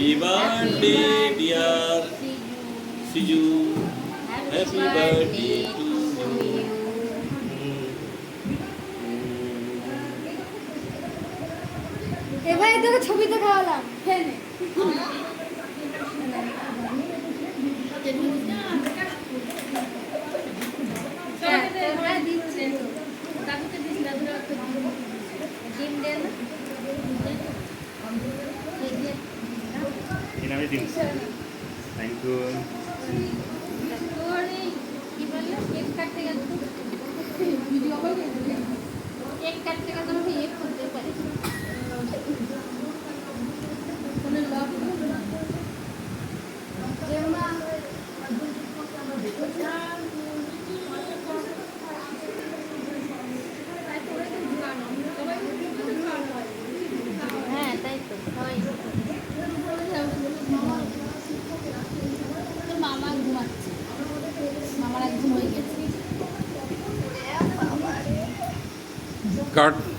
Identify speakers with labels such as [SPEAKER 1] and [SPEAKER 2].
[SPEAKER 1] Happy birthday, dear Siju. Happy birthday to you.
[SPEAKER 2] এবার তোকে ছবিতে খাওয়ালাম ফেনে
[SPEAKER 1] Thank you.
[SPEAKER 2] एक काटते का तो भी एक खुलते पड़े হ্যাঁ তাই তো সবাই তোর মামা ঘুমাচ্ছে মামার একদম হয়ে গেছে
[SPEAKER 1] Cut.